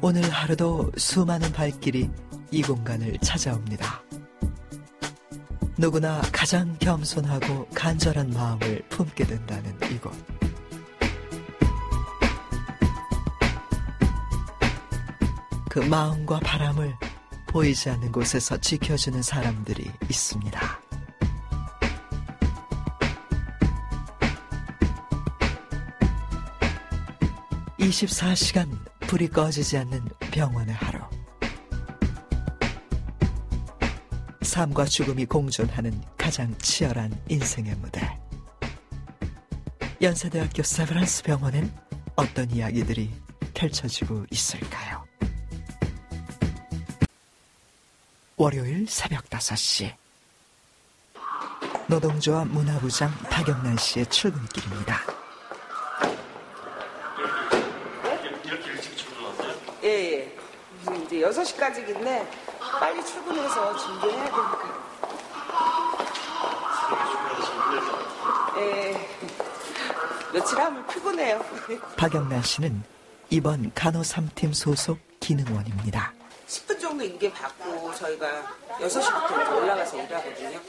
오늘 하루도 수많은 발길이 이 공간을 찾아옵니다. 누구나 가장 겸손하고 간절한 마음을 품게 된다는 이곳. 그 마음과 바람을 보이지 않는 곳에서 지켜주는 사람들이 있습니다. (24시간) 불이 꺼지지 않는 병원의 하루. 삶과 죽음이 공존하는 가장 치열한 인생의 무대. 연세대학교 세브란스 병원엔 어떤 이야기들이 펼쳐지고 있을까요? 월요일 새벽 5시. 노동조합 문화부장 박영란 씨의 출근길입니다. 이렇게 일찍 출근하세요? 예. 이제 6시까지인데 빨리 출근해서 준비해야 되니까. 예. 며칠 하면 피곤해요. 박영란 씨는 이번 간호3팀 소속 기능원입니다. 10분 정도 인계 받고 저희가 6시부터 이제 올라가서 일하거든요.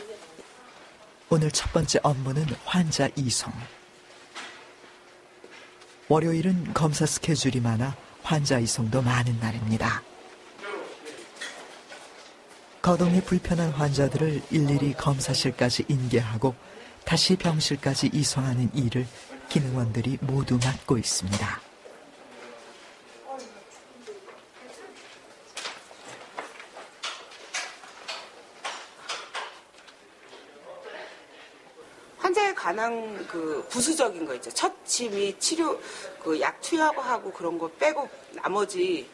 오늘 첫 번째 업무는 환자 이송. 월요일은 검사 스케줄이 많아 환자 이송도 많은 날입니다. 거동이 불편한 환자들을 일일이 검사실까지 인계하고 다시 병실까지 이송하는 일을 기능원들이 모두 맡고 있습니다. 환자에 관한 그 부수적인 거 있죠. 처치 및 치료, 그 약 투여하고 그런 거 빼고 나머지,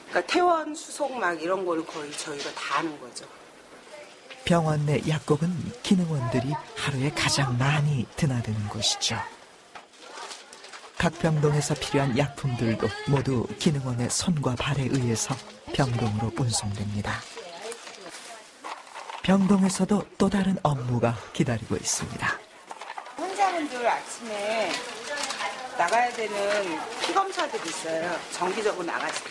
그러니까 퇴원, 수속 막 이런 거를 거의 저희가 다 하는 거죠. 병원 내 약국은 기능원들이 하루에 가장 많이 드나드는 곳이죠. 각 병동에서 필요한 약품들도 모두 기능원의 손과 발에 의해서 병동으로 운송됩니다. 병동에서도 또 다른 업무가 기다리고 있습니다. 환자분들 아침에 나가야 되는 피검사들이 있어요. 정기적으로 나가지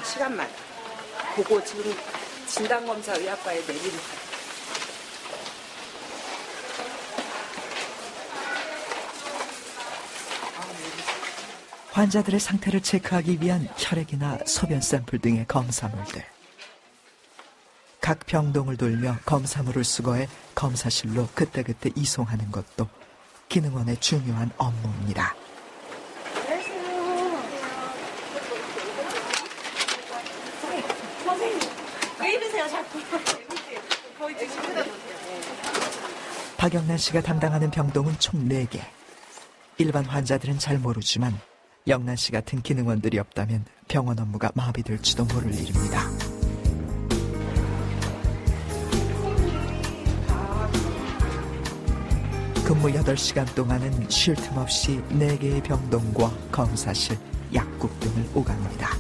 시간만. 그거 지금 진단검사 의학과에 내리는 거예요. 환자들의 상태를 체크하기 위한 혈액이나 소변 샘플 등의 검사물들. 각 병동을 돌며 검사물을 수거해 검사실로 그때그때 이송하는 것도 기능원의 중요한 업무입니다. 선생님, 왜 이러세요, 자꾸? 박영란 씨가 담당하는 병동은 총 4개. 일반 환자들은 잘 모르지만 영란 씨 같은 기능원들이 없다면 병원 업무가 마비될지도 모를 일입니다. 근무 8시간 동안은 쉴 틈 없이 4개의 병동과 검사실, 약국 등을 오갑니다.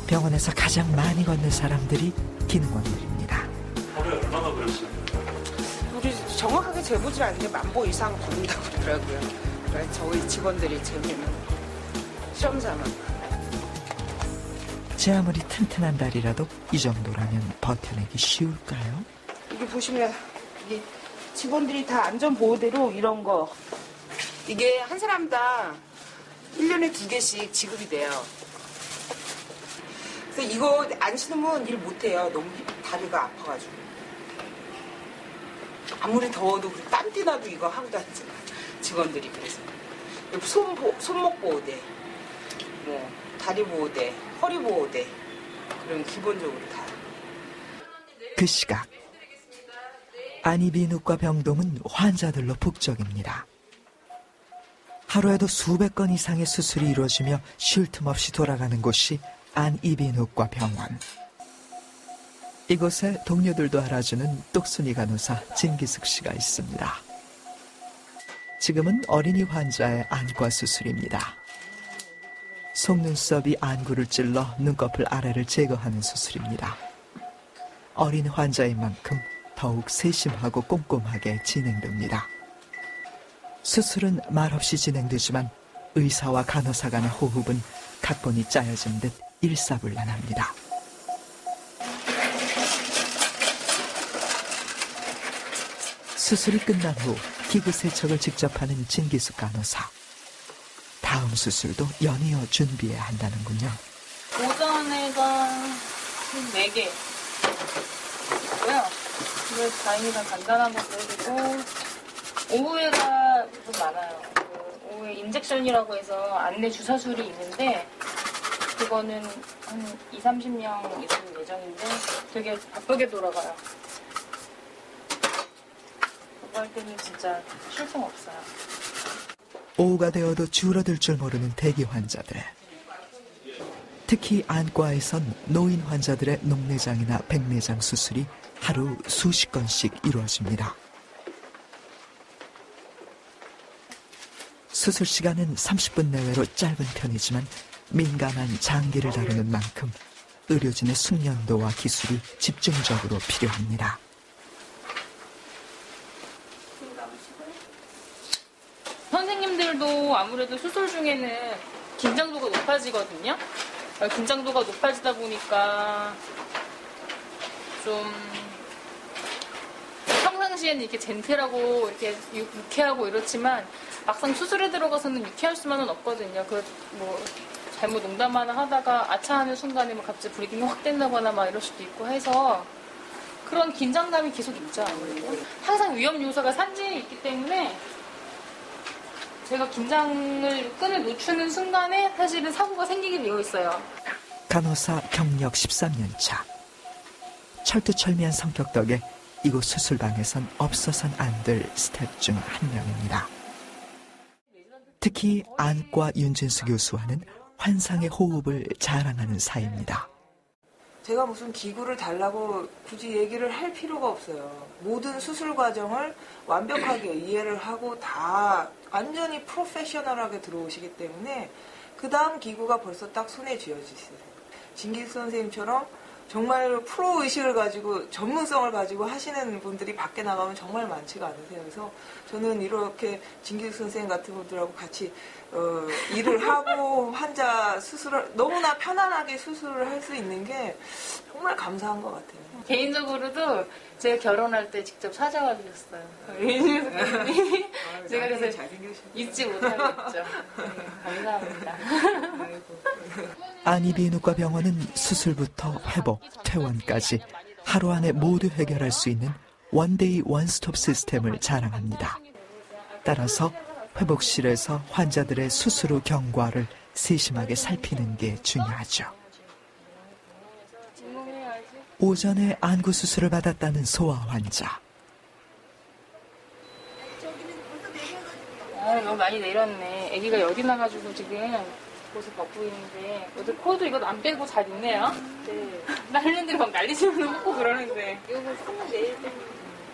병원에서 가장 많이 걷는 사람들이 기능원들입니다. 하루에 얼마나 걸으시나요? 우리 정확하게 재보질 않는데 10,000보 이상 걷는다고 그러더라고요. 그래서 저희 직원들이 재미는 시험 삼아. 제 아무리 튼튼한 다리라도 이 정도라면 버텨내기 쉬울까요? 이게 보시면 이게 직원들이 다 안전보호대로 이런 거. 이게 한 사람당 1년에 2개씩 지급이 돼요. 그래서 이거 안 신으면 일 못해요. 너무 다리가 아파가지고. 아무리 더워도 땀띠 나도 이거 하고 다니잖아요. 직원들이. 그래서 손목 보호대, 뭐 다리 보호대, 허리 보호대, 그런 기본적으로 다. 그 시각 안이비인후과 병동은 환자들로 북적입니다. 하루에도 수백 건 이상의 수술이 이루어지며 쉴 틈 없이 돌아가는 곳이 안이비인후과 병원. 이곳에 동료들도 알아주는 똑순이 간호사 진기숙 씨가 있습니다. 지금은 어린이 환자의 안과 수술입니다. 속눈썹이 안구를 찔러 눈꺼풀 아래를 제거하는 수술입니다. 어린 환자인 만큼 더욱 세심하고 꼼꼼하게 진행됩니다. 수술은 말없이 진행되지만 의사와 간호사 간의 호흡은 각본이 짜여진 듯 일사불란합니다. 수술이 끝난 후 기구 세척을 직접 하는 진기숙 간호사. 다음 수술도 연이어 준비해야 한다는군요. 오전에가 4개 있고요. 이걸 다행히도 간단한 거 보여주고, 오후에가 좀 많아요. 오후에 인젝션이라고 해서 안내 주사술이 있는데, 그거는 한 20-30명 있을 예정인데 되게 바쁘게 돌아가요. 그거 할 때는 진짜 쉴 틈 없어요. 오후가 되어도 줄어들 줄 모르는 대기 환자들. 특히 안과에선 노인 환자들의 녹내장이나 백내장 수술이 하루 수십 건씩 이루어집니다. 수술 시간은 30분 내외로 짧은 편이지만 민감한 장기를 다루는 만큼 의료진의 숙련도와 기술이 집중적으로 필요합니다. 선생님들도 아무래도 수술 중에는 긴장도가 높아지거든요. 긴장도가 높아지다 보니까 좀 평상시에는 이렇게 젠틀하고 이렇게 유쾌하고 이렇지만 막상 수술에 들어가서는 유쾌할 수만은 없거든요. 뭐 잘못 농담 하나 하다가 아차하는 순간에 뭐 갑자기 브리딩이 확 된다거나 막 이럴 수도 있고 해서 그런 긴장감이 계속 있죠. 아무래도 항상 위험 요소가 산재에 있기 때문에 제가 긴장을 끈을 놓추는 순간에 사실은 사고가 생기게 되어 있어요. 간호사 경력 13년 차. 철두철미한 성격 덕에 이곳 수술방에선 없어선 안 될 스텝 중 한 명입니다. 특히 안과 윤진수 교수와는 환상의 호흡을 자랑하는 사이입니다. 제가 무슨 기구를 달라고 굳이 얘기를 할 필요가 없어요. 모든 수술 과정을 완벽하게 이해를 하고 다 완전히 프로페셔널하게 들어오시기 때문에 그 다음 기구가 벌써 딱 손에 쥐어지세요. 진기숙 선생님처럼 정말 프로 의식을 가지고 전문성을 가지고 하시는 분들이 밖에 나가면 정말 많지가 않으세요. 그래서 저는 이렇게 진기숙 선생님 같은 분들하고 같이 일을 하고 환자 수술을 너무나 편안하게 수술을 할 수 있는 게 정말 감사한 것 같아요. 개인적으로도 제가 결혼할 때 직접 찾아와 주셨어요. 제가 그래서 잊지 못하겠죠. 네, 감사합니다. 안이비인후과 병원은 수술부터 회복, 퇴원까지 하루 안에 모두 해결할 수 있는 원데이 원스톱 시스템을 자랑합니다. 따라서 회복실에서 환자들의 수술 후 경과를 세심하게 살피는 게 중요하죠. 오전에 안구 수술을 받았다는 소아 환자. 너무 많이 내렸네. 아기가 열이 나가지고 지금 곳을 벗고 있는데 어제 코도 이거 안 빼고 잘 있네요. 네. 날린들이 막 난리치면 먹고 그러는데 이거 손을 내일 때문에.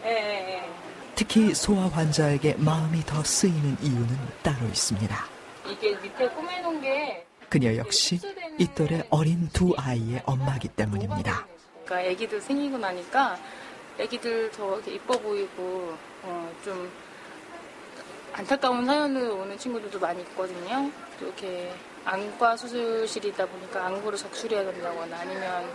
예. 특히 소아 환자에게 마음이 더 쓰이는 이유는 따로 있습니다. 이게 밑에 꾸며놓은 게 그녀 역시 이 또래 어린 두 아이의 엄마이기 때문입니다. 그러니까 아기들 생기고 나니까 아기들 더 이렇게 이뻐 보이고 좀 안타까운 사연으로 오는 친구들도 많이 있거든요. 이렇게 안과 수술실이다 보니까 안구를 적출해야 된다거나 아니면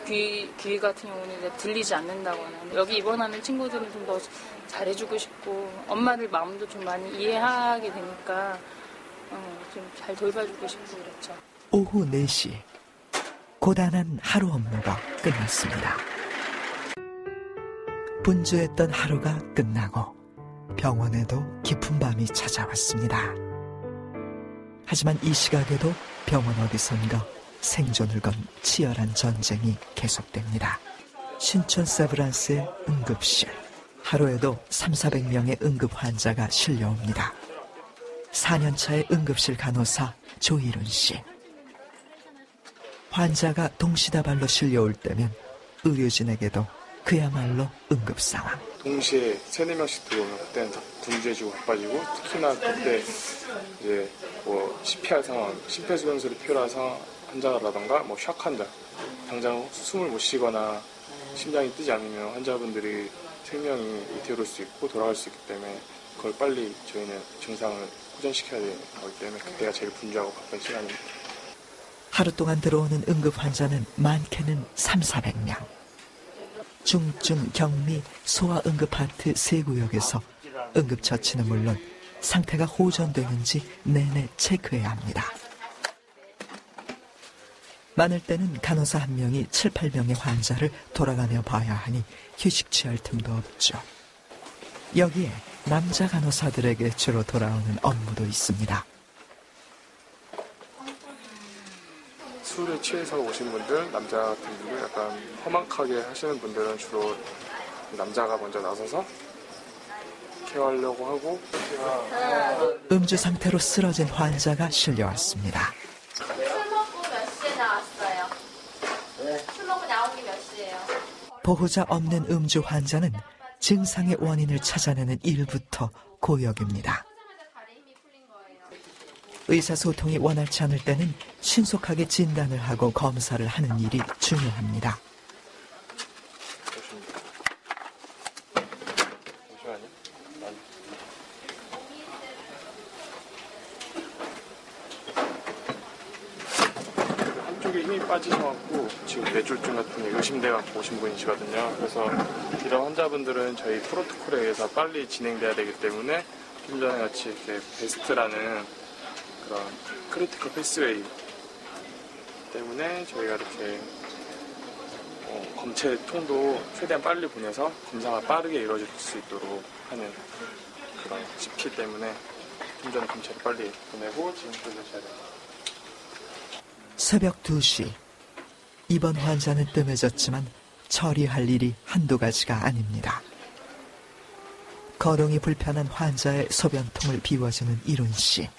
귀 같은 경우는 이제 들리지 않는다거나 여기 입원하는 친구들은 좀 더 잘해주고 싶고 엄마들 마음도 좀 많이 이해하게 되니까 좀 잘 돌봐주고 싶고 그렇죠. 오후 4시 고단한 하루 업무가 끝났습니다. 분주했던 하루가 끝나고 병원에도 깊은 밤이 찾아왔습니다. 하지만 이 시각에도 병원 어디선가 생존을 건 치열한 전쟁이 계속됩니다. 신촌 세브란스의 응급실. 하루에도 300~400명의 응급 환자가 실려옵니다. 4년차의 응급실 간호사 조희룬 씨. 환자가 동시다발로 실려올 때면 의료진에게도 그야말로 응급 상황. 동시에 3~4명씩 들어오면 그때는 다 분주해지고 바빠지고 특히나 그때 이제 뭐 CPR 상황, 심폐소생술이 필요한 상황 환자라던가 뭐 샥 환자, 당장 숨을 못 쉬거나 심장이 뛰지 않으면 환자분들이 생명이 위태로울 수 있고 돌아갈 수 있기 때문에 그걸 빨리 저희는 증상을 호전시켜야 되는 거기 때문에 그때가 제일 분주하고 바쁜 시간입니다. 하루 동안 들어오는 응급 환자는 많게는 300~400명. 중증, 경미, 소아 응급하트 3구역에서 응급처치는 물론 상태가 호전되는지 내내 체크해야 합니다. 많을 때는 간호사 한 명이 7~8명의 환자를 돌아가며 봐야 하니 휴식 취할 틈도 없죠. 여기에 남자 간호사들에게 주로 돌아오는 업무도 있습니다. 술에 취해서 오신 분들, 남자 같은 분들, 약간 험악하게 하시는 분들은 주로 남자가 먼저 나서서 케어하려고 하고. 음주 상태로 쓰러진 환자가 실려왔습니다. 술 먹고 몇 시에 나왔어요? 술 먹고 나온 게 몇 시예요? 보호자 없는 음주 환자는 증상의 원인을 찾아내는 일부터 고역입니다. 의사소통이 원활치 않을 때는 신속하게 진단을 하고 검사를 하는 일이 중요합니다. 한쪽에 힘이 빠지셔갖고 지금 뇌졸중 같은 게 의심돼갖고 오신 분이시거든요. 그래서 이런 환자분들은 저희 프로토콜에 의해서 빨리 진행돼야 되기 때문에 좀 전에 같이 이렇게 베스트라는 그런 크리티컬 패스웨이 때문에 저희가 이렇게 검체 통도 최대한 빨리 보내서 검사가 빠르게 이루어질 수 있도록 하는 그런 시기 때문에 좀 전에 검체를 빨리 보내고 지금 또 다시 해야 됩니다. 새벽 2시. 이번 환자는 뜸해졌지만 처리할 일이 한두 가지가 아닙니다. 거동이 불편한 환자의 소변통을 비워주는 이룬 씨.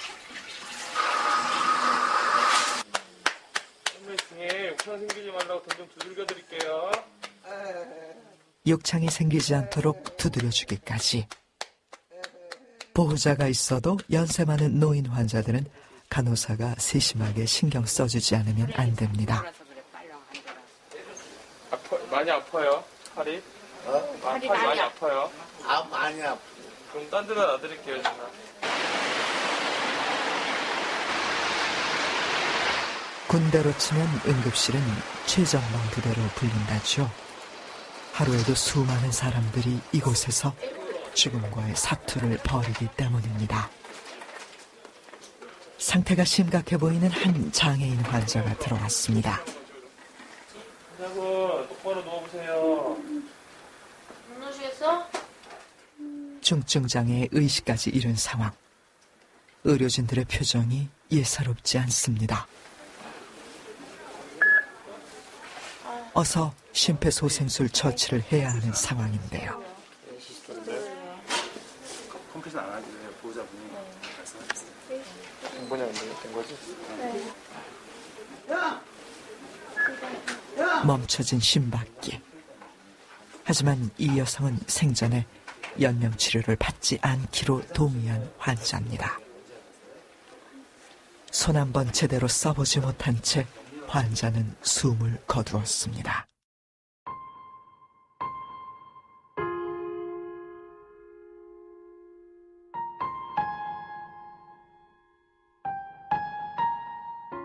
욕창 생기지 말라고 돈 좀 두들겨 드릴게요. 욕창이 생기지 않도록 두드려주기까지. 보호자가 있어도 연세 많은 노인 환자들은 간호사가 세심하게 신경 써주지 않으면 안 됩니다. 많이 아파요? 팔이? 팔이 많이 아파요? 많이 아파. 그럼 딴 데다 놔드릴게요, 제가. 군대로 치면 응급실은 최전방 부대로 불린다죠. 하루에도 수많은 사람들이 이곳에서 죽음과의 사투를 벌이기 때문입니다. 상태가 심각해 보이는 한 장애인 환자가 들어왔습니다. 여러분, 똑바로 누워보세요. 안 누시겠어? 중증장애의 의식까지 잃은 상황. 의료진들의 표정이 예사롭지 않습니다. 어서 심폐소생술 처치를 해야 하는 상황인데요. 컴퓨터 안 하길래 보호자분이 말씀하셨어요. 번이 안 된 거지? 멈춰진 심박기. 하지만 이 여성은 생전에 연명치료를 받지 않기로 동의한 환자입니다. 손 한 번 제대로 써보지 못한 채 환자는 숨을 거두었습니다.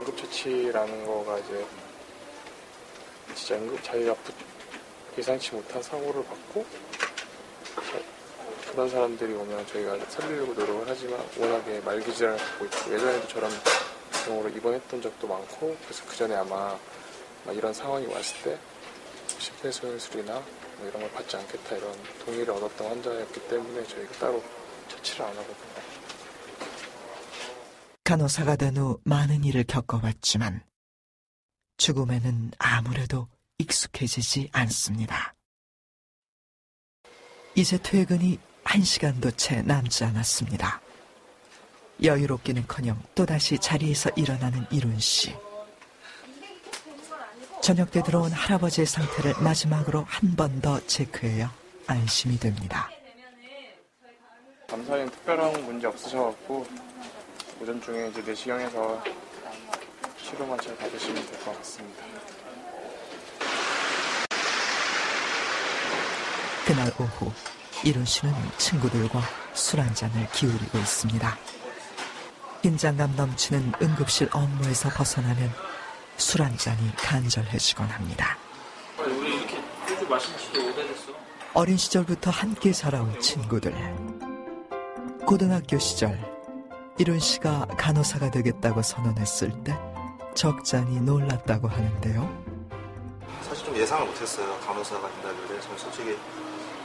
응급처치라는 거가 이제 진짜 자기가 예상치 못한 사고를 받고 그런 사람들이 오면 저희가 살리려고 노력을 하지만 워낙에 말기질을 갖고 있고 예전에도 저런 경우로 입원했던 적도 많고 그래서 그 전에 아마 이런 상황이 왔을 때 심폐소생술이나 이런 걸 받지 않겠다 이런 동의를 얻었던 환자였기 때문에 저희가 따로 처치를 안 하거든요. 간호사가 된 후 많은 일을 겪어봤지만 죽음에는 아무래도 익숙해지지 않습니다. 이제 퇴근이 1시간도 채 남지 않았습니다. 여유롭기는커녕 또다시 자리에서 일어나는 이룬 씨. 저녁 때 들어온 할아버지의 상태를 마지막으로 한 번 더 체크해야 안심이 됩니다. 감사는 특별한 문제 없으셔갖고 오전 중에 이제 내시경해서 치료만 잘 받으시면 될 것 같습니다. 그날 오후 이룬 씨는 친구들과 술 한잔을 기울이고 있습니다. 긴장감 넘치는 응급실 업무에서 벗어나면 술 한 잔이 간절해지곤 합니다. 우리 이렇게 소주 마신 지도 오래됐어. 어린 시절부터 함께 자라온 친구들. 고등학교 시절 이룬 씨가 간호사가 되겠다고 선언했을 때 적잖이 놀랐다고 하는데요. 사실 좀 예상을 못했어요. 간호사가 된다길래. 저는 솔직히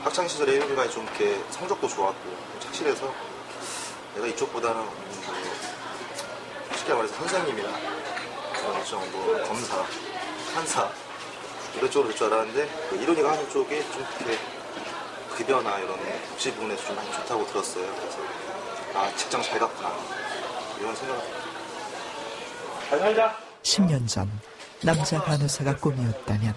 학창 시절에 이룬이가 좀 이렇게 성적도 좋았고 착실해서 내가 이쪽보다는 쉽게 말해서 선생님이나 뭐 검사, 판사 이런 쪽으로 될 줄 알았는데 이룬이가 하는 쪽이 좀 이렇게 급여나 이런 복지 부분에서 좀 많이 좋다고 들었어요. 그래서 아 직장 잘 갔구나 이런 생각을 잘 살자. 10년 전 남자 간호사가 꿈이었다면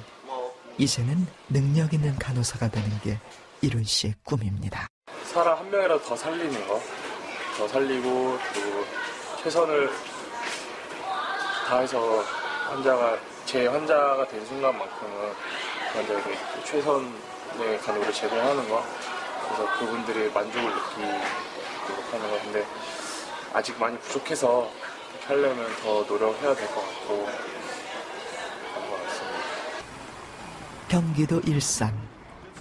이제는 능력 있는 간호사가 되는 게 이룬 씨의 꿈입니다. 사람 한 명이라도 더 살리는 거, 더 살리고 그리고 최선을 다해서 제 환자가 된 순간만큼은 그 환자에게 최선의 간호를 제공하는 거, 그래서 그분들이 만족을 느끼도록 하는 거. 근데 아직 많이 부족해서 그렇게 하려면 더 노력해야 될 것 같고 그런 것 같습니다. 경기도 일산.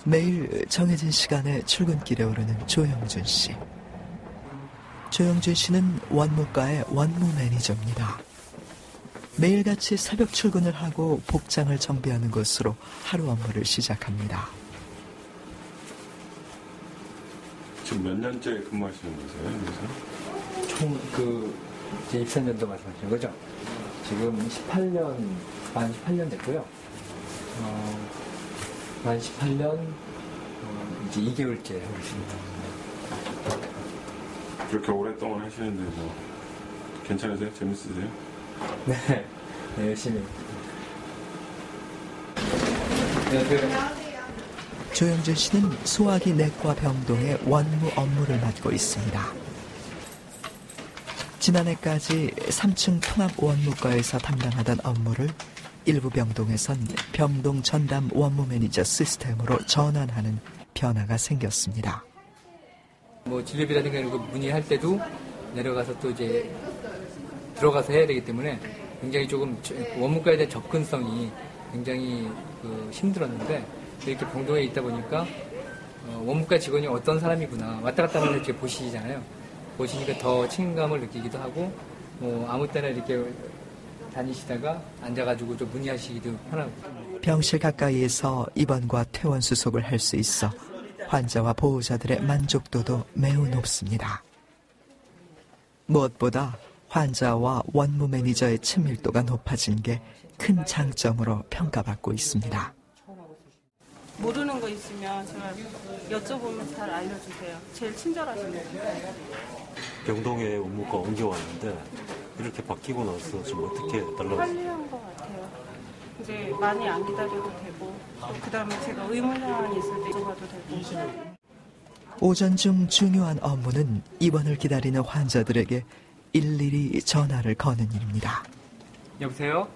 매일 정해진 시간에 출근길에 오르는 조영준 씨. 조영준 씨는 원무과의 원무 매니저입니다. 매일같이 새벽 출근을 하고 복장을 정비하는 것으로 하루 업무를 시작합니다. 지금 몇 년째 근무하시는 거세요? 여기서? 총 제 입사년도 말씀하시는 거죠? 지금 18년, 만 18년 됐고요. 만 18년, 이제 2개월째 하고 있습니다. 그렇게 오랫동안 하시는데 뭐 괜찮으세요? 재밌으세요? 네, 열심히. 조영준 씨는 소화기 내과 병동의 원무 업무를 맡고 있습니다. 지난해까지 3층 통합 원무과에서 담당하던 업무를 일부 병동에선 병동 전담 원무 매니저 시스템으로 전환하는 변화가 생겼습니다. 뭐 진료비라든가 이런 거 문의할 때도 내려가서 또 이제 들어가서 해야 되기 때문에 굉장히 조금 원무과에 대한 접근성이 굉장히 힘들었는데 이렇게 병동에 있다 보니까 원무과 직원이 어떤 사람이구나 왔다 갔다 하면 이렇게 보시잖아요. 보시니까 더 친감을 느끼기도 하고 뭐 아무 때나 이렇게 다니시다가 앉아가지고 좀 문의하시기도 편하고. 병실 가까이에서 입원과 퇴원 수속을 할 수 있어 환자와 보호자들의 만족도도 매우 높습니다. 무엇보다 환자와 원무 매니저의 친밀도가 높아진 게 큰 장점으로 평가받고 있습니다. 모르는 거 있으면 제가 여쭤보면 잘 알려주세요. 제일 친절하신 것 같아요. 병동에 업무가 옮겨왔는데 이렇게 바뀌고 나서 좀 어떻게 달라졌어요? 편리한 것 같아요. 이제 많이 안 기다려도 되고 또 그다음에 제가 의문사항이 있을 때 여쭤봐도 되고. 오전 중 중요한 업무는 입원을 기다리는 환자들에게 일일이 전화를 거는 일입니다. 여보세요?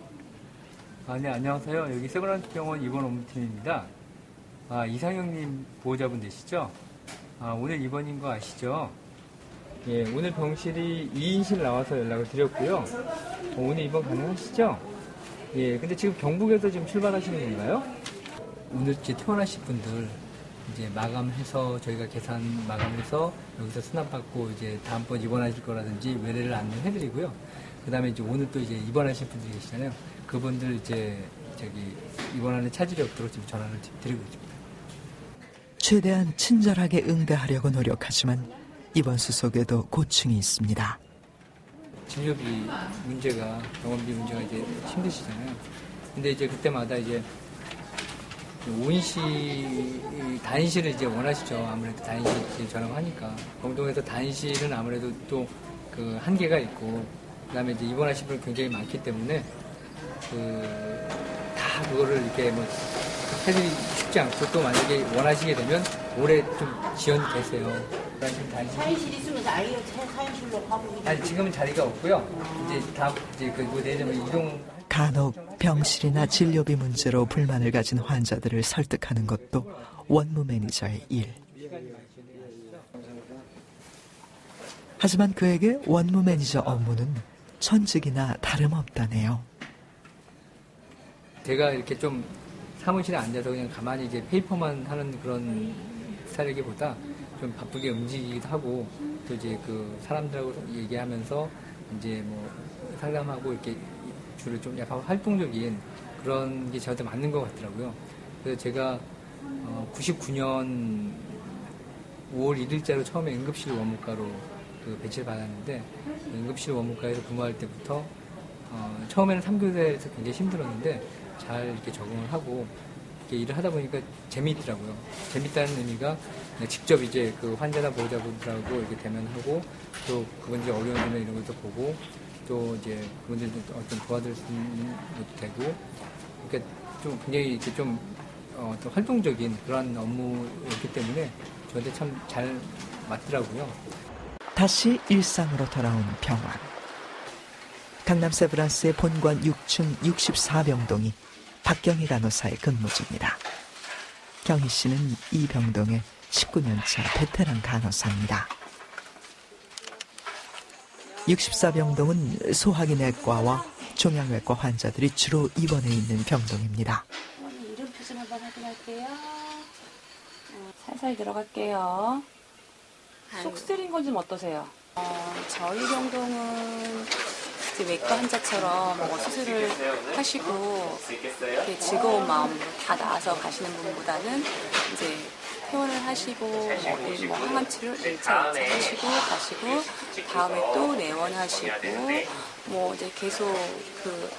네, 안녕하세요. 여기 세브란스병원 입원 업무팀입니다. 이상형님 보호자분 되시죠? 오늘 입원인 거 아시죠? 예, 오늘 병실이 2인실 나와서 연락을 드렸고요. 오늘 입원 가능하시죠? 예, 근데 지금 경북에서 지금 출발하시는 건가요? 오늘 이제 퇴원하실 분들 이제 마감해서 저희가 계산 마감해서 여기서 수납받고 이제 다음번 입원하실 거라든지 외래를 안내해드리고요. 그 다음에 이제 오늘 또 이제 입원하실 분들이 계시잖아요. 그분들 이제 입원하는 차질이 없도록 지금 전화를 드리고 있습니다. 최대한 친절하게 응대하려고 노력하지만 입원 수속에도 고충이 있습니다. 진료비 문제가, 병원비 문제가 이제 힘드시잖아요. 근데 이제 그때마다 이제 5인실, 단실을 이제 원하시죠. 아무래도 단실 전화하니까. 병동에서 단실은 아무래도 또 그 한계가 있고, 그 다음에 이제 입원하신 분이 굉장히 많기 때문에, 다 그거를 이렇게 뭐 해드리기 쉽지 않고, 또 만약에 원하시게 되면 올해 좀 지연이 되세요. 사인실 있으면 아예 사인실로 가보기. 아니, 지금은 자리가 없고요. 이제 내년에 이동. 간혹 병실이나 진료비 문제로 불만을 가진 환자들을 설득하는 것도 원무 매니저의 일. 하지만 그에게 원무 매니저 업무는 천직이나 다름없다네요. 제가 이렇게 좀 사무실에 앉아서 그냥 가만히 이제 페이퍼만 하는 그런 스타일이기보다 좀 바쁘게 움직이기도 하고 또 이제 그 사람들하고 얘기하면서 이제 뭐 상담하고 이렇게 주로 좀 약간 활동적인 그런 게 저한테 맞는 것 같더라고요. 그래서 제가 99년 5월 1일자로 처음에 응급실 원무과로 그 배치를 받았는데 응급실 원무과에서 근무할 때부터 처음에는 3교대에서 굉장히 힘들었는데 잘 이렇게 적응을 하고 이렇게 일을 하다 보니까 재미있더라고요. 재밌다는 의미가 직접 이제 그 환자나 보호자분들하고 이렇게 대면하고 또 그분들이 어려운 점이나 이런 것도 보고 또 이제 그분들도 어떤 도와드릴 수 있는 것도 되고 그러니까 좀 굉장히 이렇게 좀 어떤 활동적인 그런 업무였기 때문에 저한테 참 잘 맞더라고요. 다시 일상으로 돌아온 병원. 강남 세브란스의 본관 6층 64병동이 박경희 간호사의 근무 중입니다. 경희 씨는 이 병동의 19년차 베테랑 간호사입니다. 64병동은 소화기 내과와 종양외과 환자들이 주로 입원해 있는 병동입니다. 이름표 좀 한번 확인할게요. 살살 들어갈게요. 속 쓰린 건 좀 어떠세요? 저희 병동은 이제 외과 환자처럼 수술을 하시고 이렇게 즐거운 마음으로 다 나아서 가시는 분보다는 이제 퇴원을 하시고 뭐 항암 치료 1차, 2차 하시고 가시고 다음에 또 내원하시고 뭐 이제 계속 그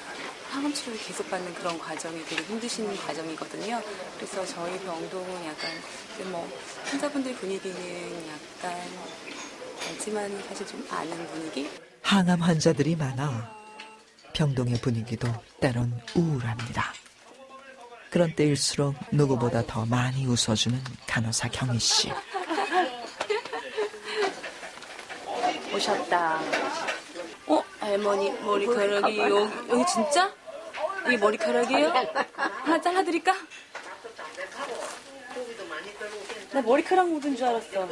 항암 치료를 계속 받는 그런 과정이 되게 힘드신 과정이거든요. 그래서 저희 병동은 약간 뭐 환자분들 분위기는 약간 알지만 사실 좀 아는 분위기? 항암 환자들이 많아 병동의 분위기도 때론 우울합니다. 그런 때일수록 누구보다 더 많이 웃어주는 간호사 경희 씨. 오셨다. 할머니 머리카락이 여기 진짜? 이게 머리카락이에요? 하나 잘라드릴까? 나 머리카락 묻은 줄 알았어.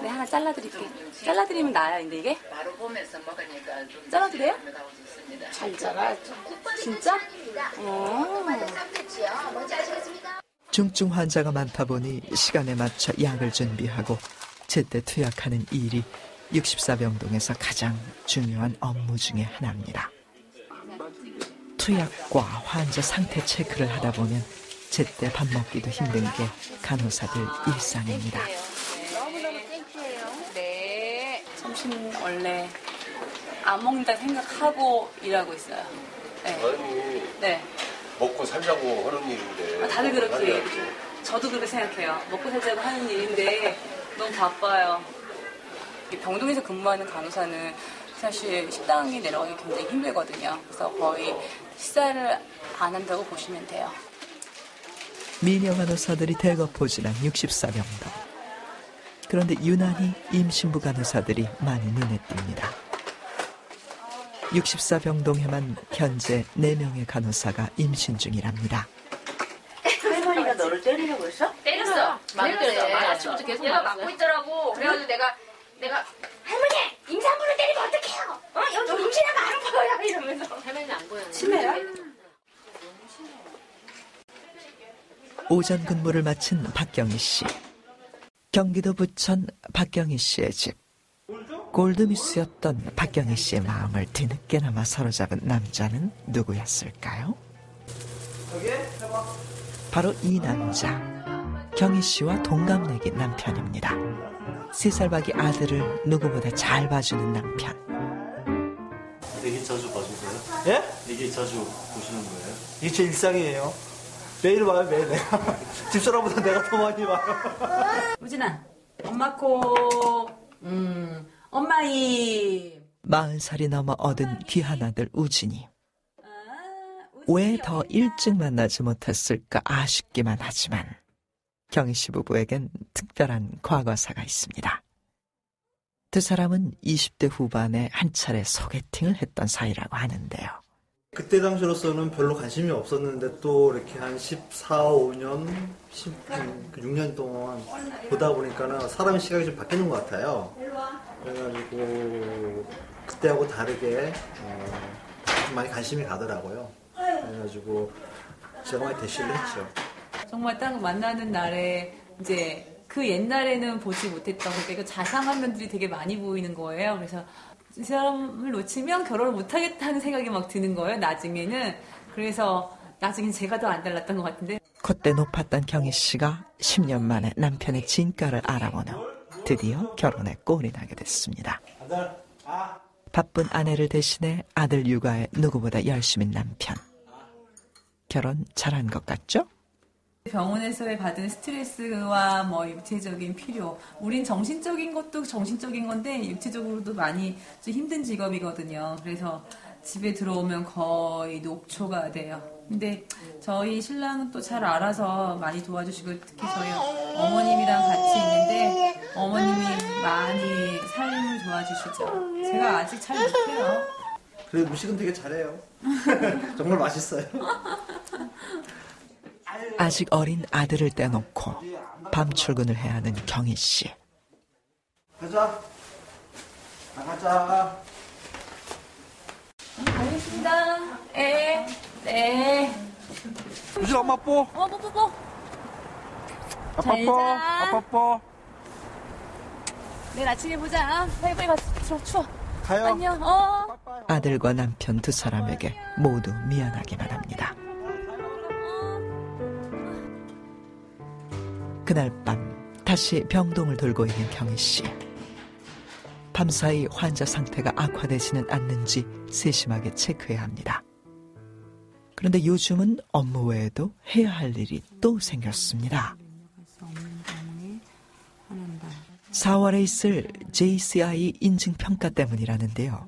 네, 하나 잘라드릴게. 잘라드리면 나아요, 근데 이게? 잘라도 돼요? 잘 잘라. 진짜? 중증 환자가 많다 보니 시간에 맞춰 약을 준비하고 제때 투약하는 일이 64병동에서 가장 중요한 업무 중에 하나입니다. 투약과 환자 상태 체크를 하다 보면 제때 밥 먹기도 힘든 게 간호사들 일상입니다. 너무너무 땡큐예요. 네. 점심 원래 안 먹는다 생각하고 일하고 있어요. 네. 아니, 네. 먹고 살자고 하는 일인데. 다들 그렇게 얘기해요. 저도 그렇게 생각해요. 먹고 살자고 하는 일인데 너무 바빠요. 병동에서 근무하는 간호사는 사실 식당에 내려가기 굉장히 힘들거든요. 그래서 거의 식사를 안 한다고 보시면 돼요. 미녀 간호사들이 대거포진한 64병동. 그런데 유난히 임신부 간호사들이 많이 눈에 띕니다. 64병동에만 현재 4명의 간호사가 임신 중이랍니다. 할머니가 너를 때리려고 했어? 때렸어. 많이 때렸어. 아침부터 계속 얘가 맞고 있더라고. 그래가지고 내가 할머니 임산부를 때리면 어떡해요? 여기 임신하면 안 보여요 이러면서. 할머니는 안 보여요. 치매야? 오전 근무를 마친 박경희 씨. 경기도 부천 박경희 씨의 집. 골드미스였던 박경희 씨의 마음을 뒤늦게나마 사로잡은 남자는 누구였을까요? 바로 이 남자. 경희 씨와 동갑내기 남편입니다. 3살 박이 아들을 누구보다 잘 봐주는 남편. 되게 자주 봐주세요? 예? 되게 자주 보시는 거예요? 이게 제 일상이에요. 매일 봐요, 매일 내가. 집사람보다 내가 더 많이 봐요. 우진아, 엄마 코, 엄마 입. 40살이 넘어 얻은 귀한 아들 우진이. 왜 더 일찍 만나지 못했을까 아쉽기만 하지만 경희 씨 부부에겐 특별한 과거사가 있습니다. 두 사람은 20대 후반에 한 차례 소개팅을 했던 사이라고 하는데요. 그때 당시로서는 별로 관심이 없었는데 또 이렇게 한 14, 5년, 6년 동안 보다 보니까는 사람의 시각이 좀 바뀌는 것 같아요. 그래가지고 그때하고 다르게 좀 많이 관심이 가더라고요. 그래가지고 제가 많이 대시를 했죠. 정말 딱 만나는 날에 이제 그 옛날에는 보지 못했던 그러니까 자상한 면들이 되게 많이 보이는 거예요. 그래서 이 사람을 놓치면 결혼을 못하겠다는 생각이 막 드는 거예요. 나중에는. 그래서 나중엔 제가 더 안 달랐던 것 같은데. 콧대 높았던 경희 씨가 10년 만에 남편의 진가를 알아보는 드디어 결혼에 꼴이 나게 됐습니다. 바쁜 아내를 대신해 아들 육아에 누구보다 열심인 남편. 결혼 잘한 것 같죠? 병원에서의 받은 스트레스와 뭐 육체적인 필요, 우린 정신적인 것도 정신적인 건데 육체적으로도 많이 좀 힘든 직업이거든요. 그래서 집에 들어오면 거의 녹초가 돼요. 근데 저희 신랑은 또 잘 알아서 많이 도와주시고 특히 저희 어머님이랑 같이 있는데 어머님이 많이 삶을 도와주시죠. 제가 아직 잘 못해요. 그래도 음식은 되게 잘해요. 정말 맛있어요. 아직 어린 아들을 떼놓고 밤 출근을 해야 하는 경희 씨. 가자. 나가자. 알겠습니다. 네. 유진 엄마 뽀. 뽀뽀뽀. 아빠 뽀. 아빠 뽀. 내일 아침에 보자. 빨리 가. 추워. 가요. 안녕. 아들과 남편 두 사람에게 모두 미안하기만 합니다. 그날 밤 다시 병동을 돌고 있는 경희 씨. 밤사이 환자 상태가 악화되지는 않는지 세심하게 체크해야 합니다. 그런데 요즘은 업무 외에도 해야 할 일이 또 생겼습니다. 4월에 있을 JCI 인증평가 때문이라는데요.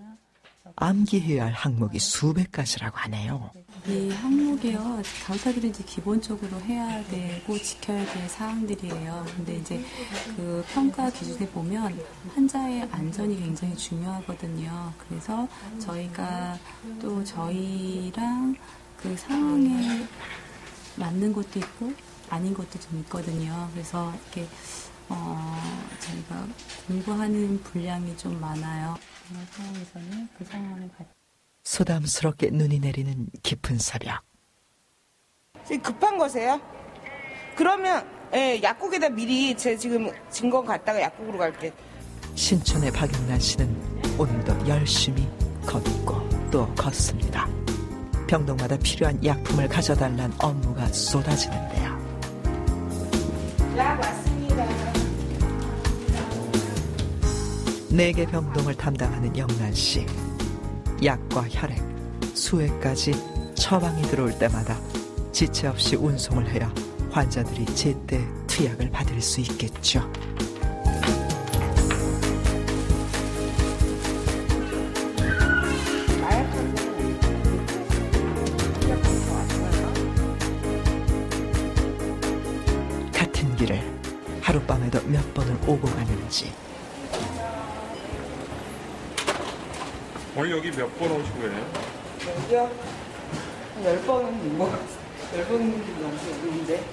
암기해야 할 항목이 수백 가지라고 하네요. 이 항목이요, 간호사들은 이제 기본적으로 해야 되고 지켜야 될 사항들이에요. 근데 이제 그 평가 기준에 보면 환자의 안전이 굉장히 중요하거든요. 그래서 저희가 또 저희랑 그 상황에 맞는 것도 있고 아닌 것도 좀 있거든요. 그래서 이렇게 저희가 공부하는 분량이 좀 많아요. 그런 상황에서는 그 상황을 소담스럽게 눈이 내리는 깊은 새벽. 급한 거세요? 그러면 약국에다 미리 제 지금 증거 갔다가 약국으로 갈게. 신촌의 박용란 씨는 오늘도 열심히 걷고 또 걷습니다. 병동마다 필요한 약품을 가져달란 업무가 쏟아지는데요. 약 왔습니다. 4개 병동을 담당하는 영란 씨. 약과 혈액, 수액까지 처방이 들어올 때마다 지체 없이 운송을 해야 환자들이 제때 투약을 받을 수 있겠죠. 같은 길을 하룻밤에도 몇 번을 오고 가는지. 오늘 여기 몇 번 오신 거예요? 여기요? 10번은 뭐 10번 넘게 있는데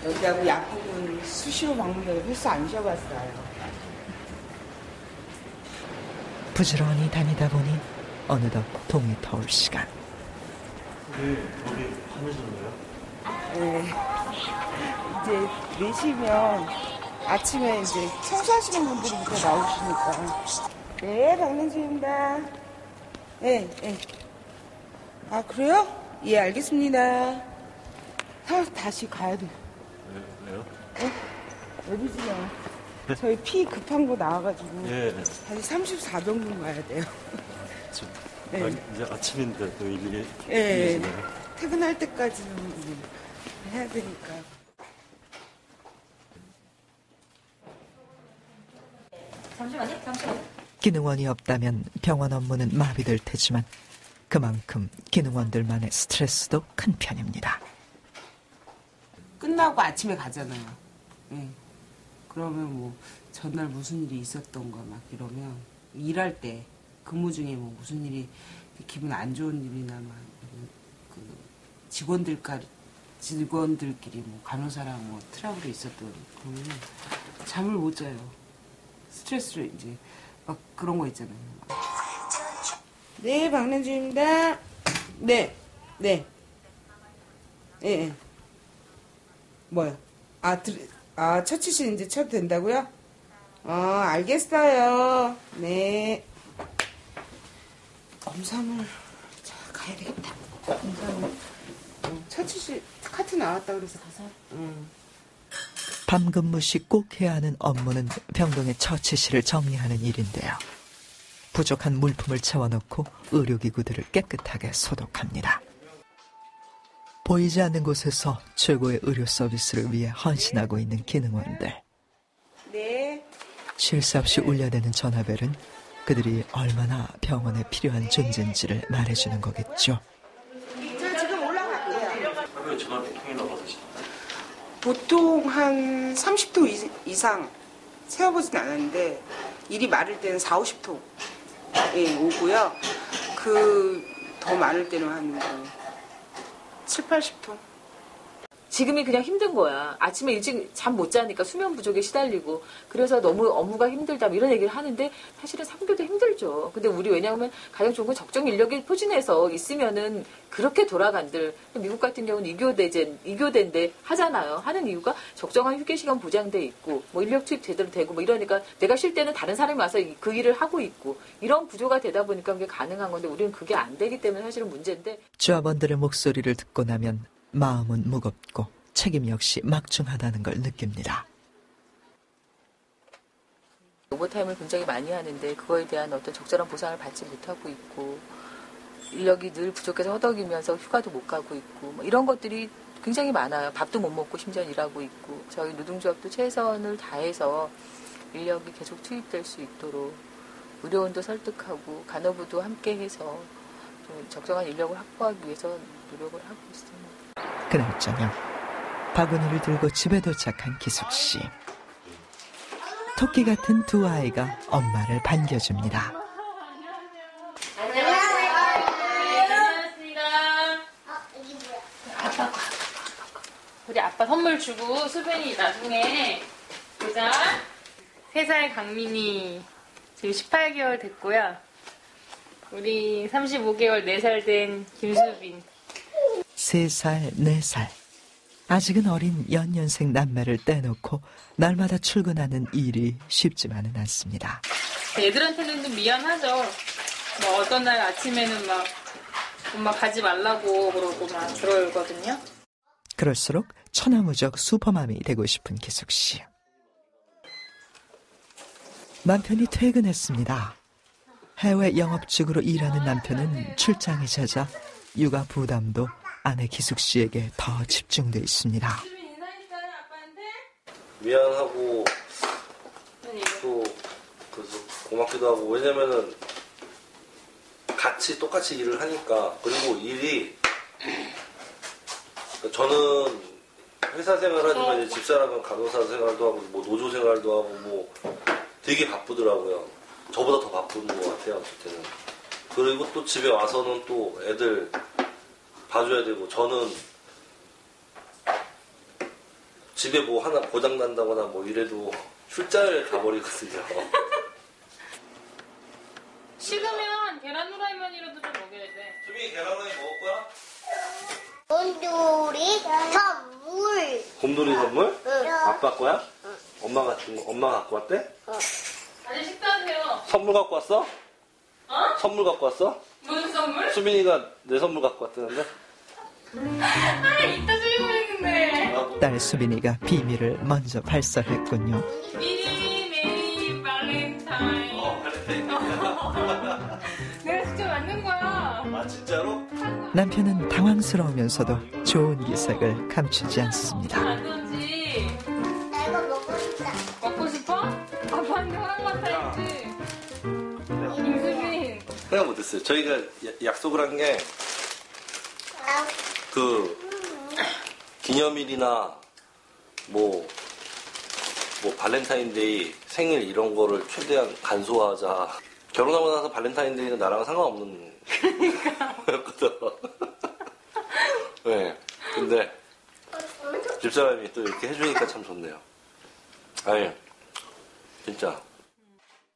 여기하고 약국은 수시로 방문해서 횟수 안 쉬어봤어요. 부지런히 다니다 보니 어느덧 동이 터올 시간. 여기 밤에서는요? 네. 이제 4시면 아침에 이제 청소하시는 분들부터 나오시니까. 네, 박명수입니다. 네. 아, 그래요? 예, 알겠습니다. 다시 가야 돼. 왜요? 여기지요. 저희 피 급한 거 나와가지고. 예. 다시 34병동 가야 돼요. 네. 이제 아침인데 또 일일이 예. 계시네요. 퇴근할 때까지는 해야 되니까. 잠시만요. 기능원이 없다면 병원 업무는 마비될 테지만 그만큼 기능원들만의 스트레스도 큰 편입니다. 끝나고 아침에 가잖아요. 네. 그러면 뭐 전날 무슨 일이 있었던가 막 이러면 일할 때 근무 중에 뭐 무슨 일이 기분 안 좋은 일이나 막 그 직원들끼리 뭐 간호사랑 뭐 트러블이 있었던 그러면 잠을 못 자요. 스트레스를 이제 막 그런 거 있잖아요. 네, 박남주입니다. 네. 네. 예. 예. 뭐요? 첫 치신 이제 쳐도 된다고요? 알겠어요. 네. 검사물, 자, 가야 되겠다. 검사물. 첫 치실 카트 나왔다 그래서 가서. 밤 근무 시 꼭 해야 하는 업무는 병동의 처치실을 정리하는 일인데요. 부족한 물품을 채워넣고 의료기구들을 깨끗하게 소독합니다. 보이지 않는 곳에서 최고의 의료 서비스를 위해 헌신하고 있는 기능원들. 네. 쉴 새 없이 울려대는 전화벨은 그들이 얼마나 병원에 필요한 존재인지를 말해주는 거겠죠. 저 지금 올라갈게요. 하루에 전화 몇 통이나 받으시나요? 보통 한 30통 이상 세어보진 않았는데 일이 많을 때는 4, 50통 오고요. 더 많을 때는 한 7, 80통. 지금이 그냥 힘든 거야. 아침에 일찍 잠 못 자니까 수면 부족에 시달리고 그래서 너무 업무가 힘들다 이런 얘기를 하는데 사실은 3교도 힘들죠. 근데 우리 왜냐하면 가장 좋은 건 적정 인력이 포진해서 있으면은 그렇게 돌아간들. 미국 같은 경우는 2교대인데 하잖아요. 하는 이유가 적정한 휴게 시간 보장돼 있고 뭐 인력 투입 제대로 되고 뭐 이러니까 내가 쉴 때는 다른 사람이 와서 그 일을 하고 있고 이런 구조가 되다 보니까 그게 가능한 건데 우리는 그게 안 되기 때문에 사실은 문제인데. 조합원들의 목소리를 듣고 나면 마음은 무겁고 책임 역시 막중하다는 걸 느낍니다. 오버타임을 굉장히 많이 하는데 그거에 대한 어떤 적절한 보상을 받지 못하고 있고 인력이 늘 부족해서 허덕이면서 휴가도 못 가고 있고 뭐 이런 것들이 굉장히 많아요. 밥도 못 먹고 심지어 일하고 있고 저희 노동조합도 최선을 다해서 인력이 계속 투입될 수 있도록 의료원도 설득하고 간호부도 함께해서 좀 적정한 인력을 확보하기 위해서 노력을 하고 있습니다. 그날 저녁 바구니를 들고 집에 도착한 기숙 씨. 토끼 같은 두 아이가 엄마를 반겨줍니다. 우리 아빠 선물 주고 수빈이 나중에 보자. 3살 강민이 지금 18개월 됐고요. 우리 35개월 4살 된 김수빈. 3살, 4살. 아직은 어린 연년생 남매를 떼놓고 날마다 출근하는 일이 쉽지만은 않습니다. 애들한테는 좀 미안하죠. 뭐 어떤 날 아침에는 막 엄마 가지 말라고 그러고 막 그러거든요. 그럴수록 천하무적 슈퍼맘이 되고 싶은 기숙 씨. 남편이 퇴근했습니다. 해외 영업직으로 일하는 남편은 출장이 잦아 육아 부담도 아내 기숙 씨에게 더 집중돼 있습니다. 미안하고 또 그래서 고맙기도 하고 왜냐면은 같이 똑같이 일을 하니까 그리고 일이 저는 회사 생활하지만 이제 집사람은 간호사 생활도 하고 뭐 노조 생활도 하고 뭐 되게 바쁘더라고요. 저보다 더 바쁜 것 같아요. 어쨌든. 그리고 또 집에 와서는 또 애들 봐줘야 되고 저는 집에 뭐 하나 고장 난다거나 뭐 이래도 출장을 가버리거든요. 식으면 계란 후라이만이라도 좀 먹여야 돼. 수빈이 계란 후라이 먹을 거야? 곰돌이 선물. 곰돌이 선물? 응. 아빠 거야? 응. 엄마가 갖고 왔대? 아직 식사하세요. 선물 갖고 왔어? 어? 선물 갖고 왔어? 무슨 선물? 수빈이가 내 선물 갖고 왔다는데? 이따 주려고 했는데. 딸 수빈이가 비밀을 먼저 발설했군요. 미니 메리 발렌타인. 내가 직접 만든 거야. 아 진짜로? 남편은 당황스러우면서도 좋은 기색을 감추지 않습니다. 만든지. 나 이거 먹고 싶다. 먹고 싶어? 아빠한테 허락 맡아야지. 김수빈. 생각 못했어요. 저희가 약속을 한 게 기념일이나 뭐 발렌타인데이, 생일 이런 거를 최대한 간소화하자. 결혼하고 나서 발렌타인데이는 나랑 상관없는 거였거든. 네. 근데 집사람이 또 이렇게 해주니까 참 좋네요. 아니, 진짜.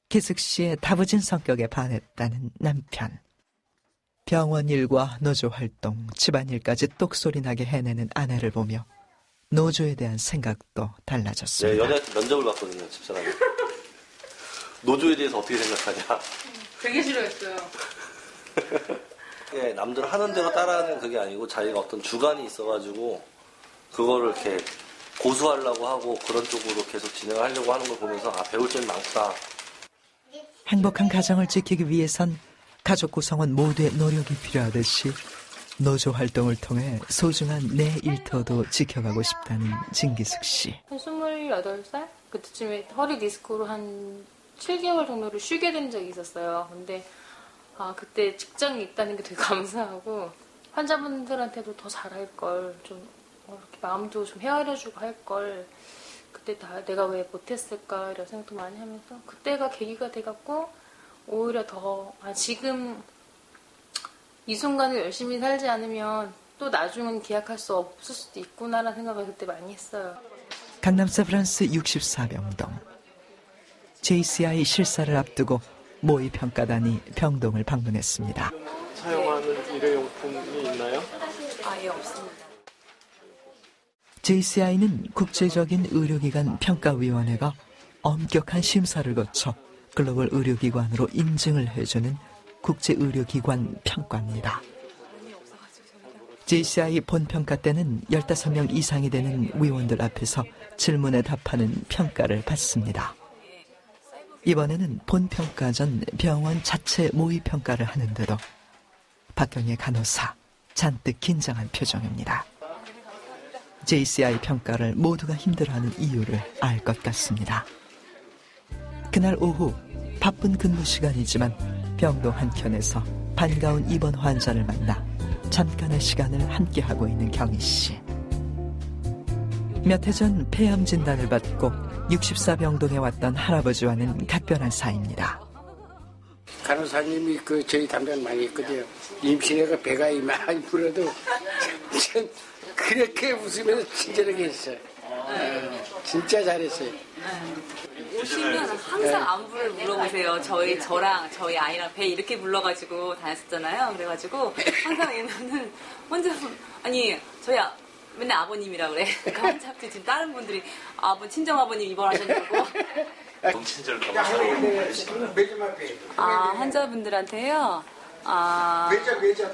기숙 씨의 다부진 성격에 반했다는 남편. 병원 일과 노조 활동, 집안일까지 똑소리 나게 해내는 아내를 보며 노조에 대한 생각도 달라졌습니다. 연애 면접을 봤거든요, 집사람이. 노조에 대해서 어떻게 생각하냐. 되게 싫어했어요. 예, 남들 하는 대로 따라하는 그게 아니고 자기가 어떤 주관이 있어가지고 그거를 이렇게 고수하려고 하고 그런 쪽으로 계속 진행하려고 하는 걸 보면서 배울 점이 많구나. 행복한 가정을 지키기 위해선 가족 구성원 모두의 노력이 필요하듯이 노조 활동을 통해 소중한 내 일터도 지켜가고 싶다는 진기숙 씨. 한 28살? 그때쯤에 허리 디스크로 한 7개월 정도를 쉬게 된 적이 있었어요. 근데 그때 직장이 있다는 게 되게 감사하고 환자분들한테도 더 잘할 걸, 좀 이렇게 마음도 좀 헤아려주고 할 걸, 그때 다 내가 왜 못했을까 이런 생각도 많이 하면서 그때가 계기가 돼갖고 오히려 더 지금 이 순간을 열심히 살지 않으면 또 나중은 기약할 수 없을 수도 있구나라는 생각을 그때 많이 했어요. 강남 세브란스 64병동. JCI 실사를 앞두고 모의평가단이 병동을 방문했습니다. 사용하는 일회용품이 있나요? 예, 없습니다. JCI는 국제적인 의료기관 평가위원회가 엄격한 심사를 거쳐 글로벌 의료기관으로 인증을 해주는 국제의료기관 평가입니다. JCI 본평가 때는 15명 이상이 되는 위원들 앞에서 질문에 답하는 평가를 받습니다. 이번에는 본평가 전 병원 자체 모의평가를 하는데도 박경혜 간호사 잔뜩 긴장한 표정입니다. JCI 평가를 모두가 힘들어하는 이유를 알 것 같습니다. 그날 오후 바쁜 근무 시간이지만 병동 한켠에서 반가운 입원 환자를 만나 잠깐의 시간을 함께하고 있는 경희 씨. 몇 해 전 폐암 진단을 받고 64병동에 왔던 할아버지와는 각별한 사이입니다. 간호사님이 저희 담당 많이 했거든요. 임신해가 배가 많이 불어도 참 그렇게 웃으면서 친절하게 했어요. 진짜 잘했어요. 오시면 항상 안부를 물어보세요. 저랑 저희 아이랑 배 이렇게 불러가지고 다녔었잖아요. 그래가지고 항상 오면은 혼자분, 아니 저희 맨날 아버님이라 그래. 그러니까 환자분들 지금 다른 분들이 친정 아버님 입원하셨냐고. 동친절까 환자분들한테요.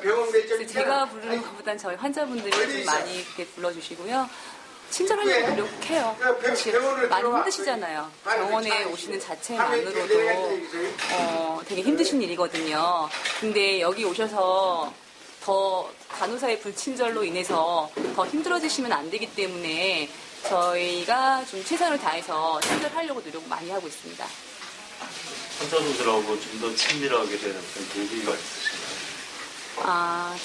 병원 매점. 제가 부르는 것보단 저희 환자분들이 좀 많이 이렇게 불러주시고요. 친절하려고 노력해요. 사실 많이 힘드시잖아요. 병원에 오시는 자체만으로도 되게 힘드신 일이거든요. 근데 여기 오셔서 더 간호사의 불친절로 인해서 더 힘들어지시면 안 되기 때문에 저희가 좀 최선을 다해서 친절하려고 노력 많이 하고 있습니다. 환자분들하고 좀 더 친밀하게 되는 그런 계기가 있으신가요?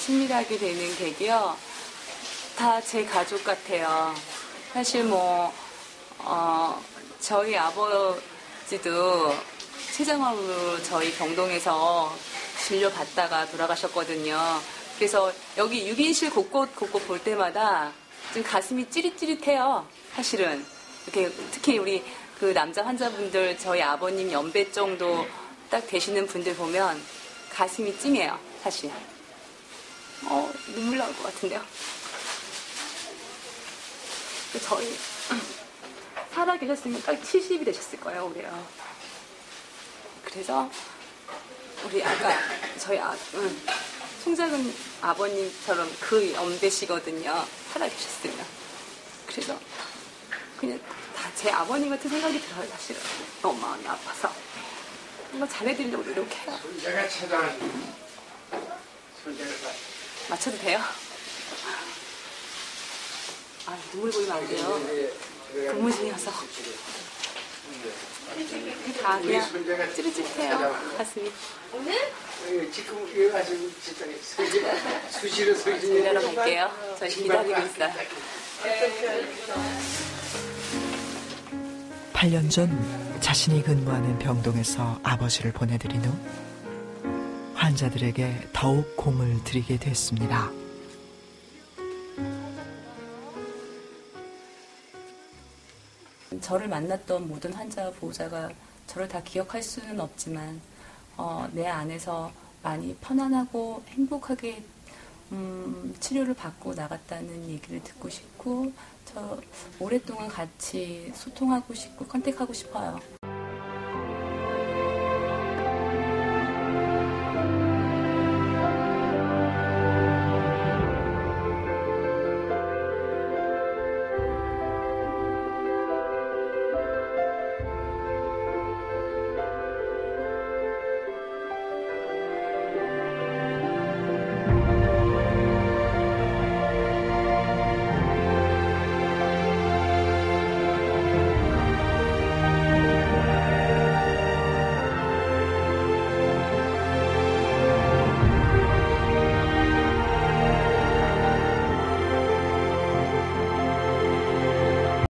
친밀하게 되는 계기요? 다 제 가족 같아요. 사실 저희 아버지도 췌장암으로 저희 병동에서 진료받다가 돌아가셨거든요. 그래서 여기 6인실 곳곳 볼 때마다 좀 가슴이 찌릿찌릿해요. 사실은. 이렇게 특히 우리 그 남자 환자분들 저희 아버님 연배 정도 딱 되시는 분들 보면 가슴이 찡해요. 사실. 눈물 나올 것 같은데요. 저희 살아 계셨으면 딱 70이 되셨을 거예요, 올해요. 그래서 우리 저희 송작은 아버님처럼 그 연배시거든요. 살아 계셨으면. 그래서 그냥 다 제 아버님 같은 생각이 들어요, 사실은. 너무 마음이 아파서. 뭔가 잘해드리려고 노력해요. 내가 찾아왔는데. 맞춰도 돼요? 눈물 보이면 안 돼요. 근무 중이어서. 그냥 찌릿찌릿해요, 가슴이. 지금 여기 가서 수시로 일하러 갈게요. 저희 기다리고 있어요. 8년 전 자신이 근무하는 병동에서 아버지를 보내드린 후 환자들에게 더욱 공을 들이게 됐습니다. 저를 만났던 모든 환자 보호자가 저를 다 기억할 수는 없지만 내 안에서 많이 편안하고 행복하게 치료를 받고 나갔다는 얘기를 듣고 싶고, 저 오랫동안 같이 소통하고 싶고 컨택하고 싶어요.